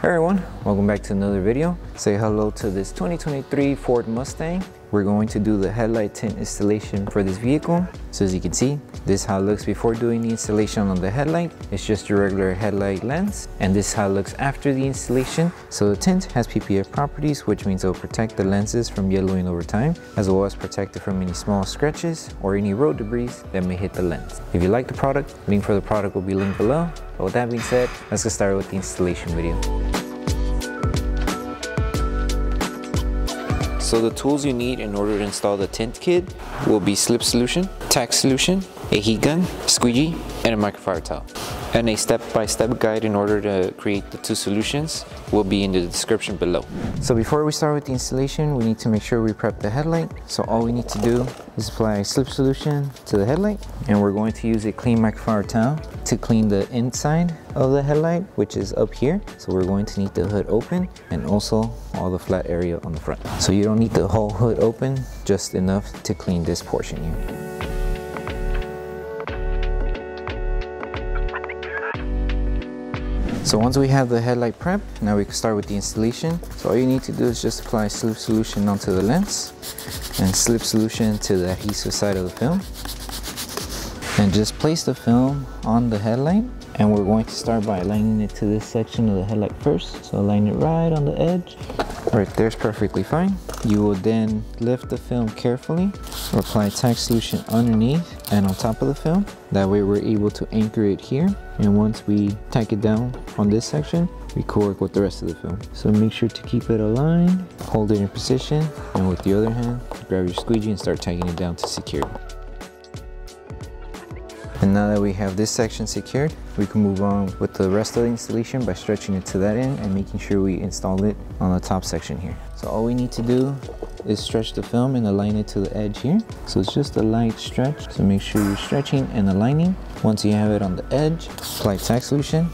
Hey everyone, welcome back to another video. Say hello to this 2023 Ford Mustang. We're going to do the headlight tint installation for this vehicle. So as you can see, this is how it looks before doing the installation on the headlight. It's just your regular headlight lens. And this is how it looks after the installation. So the tint has PPF properties, which means it will protect the lenses from yellowing over time, as well as protect it from any small scratches or any road debris that may hit the lens. If you like the product, link for the product will be linked below. But with that being said, let's get started with the installation video. So the tools you need in order to install the tint kit will be Slip Solution, Tack Solution, a heat gun, squeegee, and a microfiber towel. And a step-by-step guide in order to create the two solutions will be in the description below. So before we start with the installation, we need to make sure we prep the headlight. So all we need to do is apply Slip Solution to the headlight, and we're going to use a clean microfiber towel to clean the inside of the headlight, which is up here. So we're going to need the hood open and also all the flat area on the front. So you don't need the whole hood open, just enough to clean this portion here. So once we have the headlight prepped, now we can start with the installation. So all you need to do is just apply Slip Solution onto the lens and Slip Solution to the adhesive side of the film. And just place the film on the headlight. And we're going to start by aligning it to this section of the headlight first. So align it right on the edge. Right there's perfectly fine. You will then lift the film carefully, apply Tack Solution underneath and on top of the film. That way we're able to anchor it here. And once we tack it down on this section, we can work with the rest of the film. So make sure to keep it aligned, hold it in position, and with the other hand, grab your squeegee and start tacking it down to secure it. And now that we have this section secured, we can move on with the rest of the installation by stretching it to that end and making sure we install it on the top section here. So all we need to do is stretch the film and align it to the edge here. So it's just a light stretch, so make sure you're stretching and aligning. Once you have it on the edge, apply Tack Solution.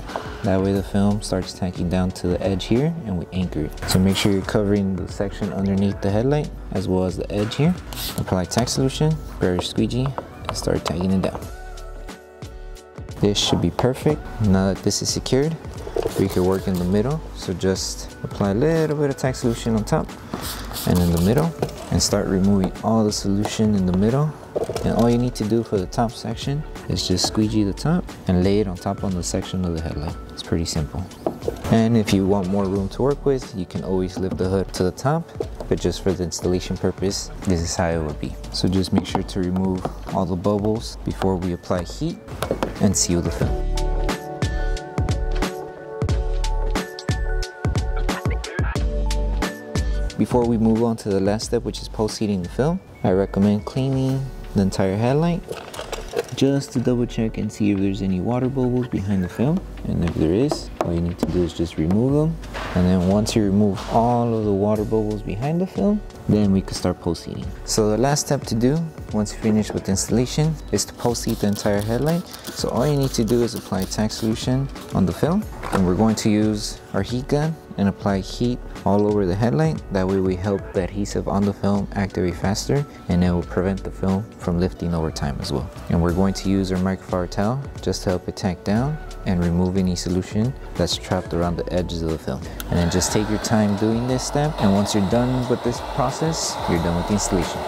That way the film starts tacking down to the edge here and we anchor it. So make sure you're covering the section underneath the headlight as well as the edge here. Apply Tack Solution, grab your squeegee, and start tagging it down. This should be perfect. Now that this is secured, we can work in the middle. So just apply a little bit of Tack Solution on top and in the middle and start removing all the solution in the middle. And all you need to do for the top section is just squeegee the top and lay it on top on the section of the headlight. It's pretty simple. And if you want more room to work with, you can always lift the hood to the top, but just for the installation purpose, this is how it would be. So just make sure to remove all the bubbles before we apply heat and seal the film. Before we move on to the last step, which is post-heating the film, I recommend cleaning the entire headlight just to double check and see if there's any water bubbles behind the film. And if there is, all you need to do is just remove them. And then once you remove all of the water bubbles behind the film, then we can start post-heating. So the last step to do once you finish with the installation is to post-heat the entire headlight. So all you need to do is apply Tack Solution on the film. And we're going to use our heat gun and apply heat all over the headlight. That way we help the adhesive on the film activate faster and it will prevent the film from lifting over time as well. And we're going to use our microfiber towel just to help it tack down and remove any solution that's trapped around the edges of the film. And then just take your time doing this step, and once you're done with this process, you're done with the installation.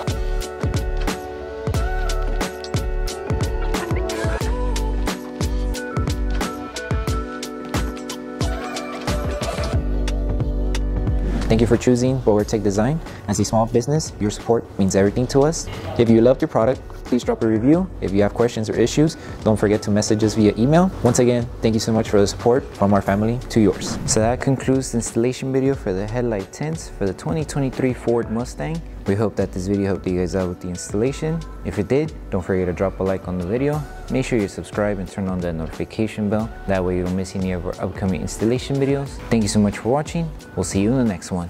Thank you for choosing Bogar Tech Design. As a small business, your support means everything to us. If you loved your product, please drop a review. If you have questions or issues, don't forget to message us via email. Once again, thank you so much for the support from our family to yours. So that concludes the installation video for the headlight tints for the 2023 Ford Mustang. We hope that this video helped you guys out with the installation. If it did, don't forget to drop a like on the video. Make sure you subscribe and turn on that notification bell. That way you don't miss any of our upcoming installation videos. Thank you so much for watching. We'll see you in the next one.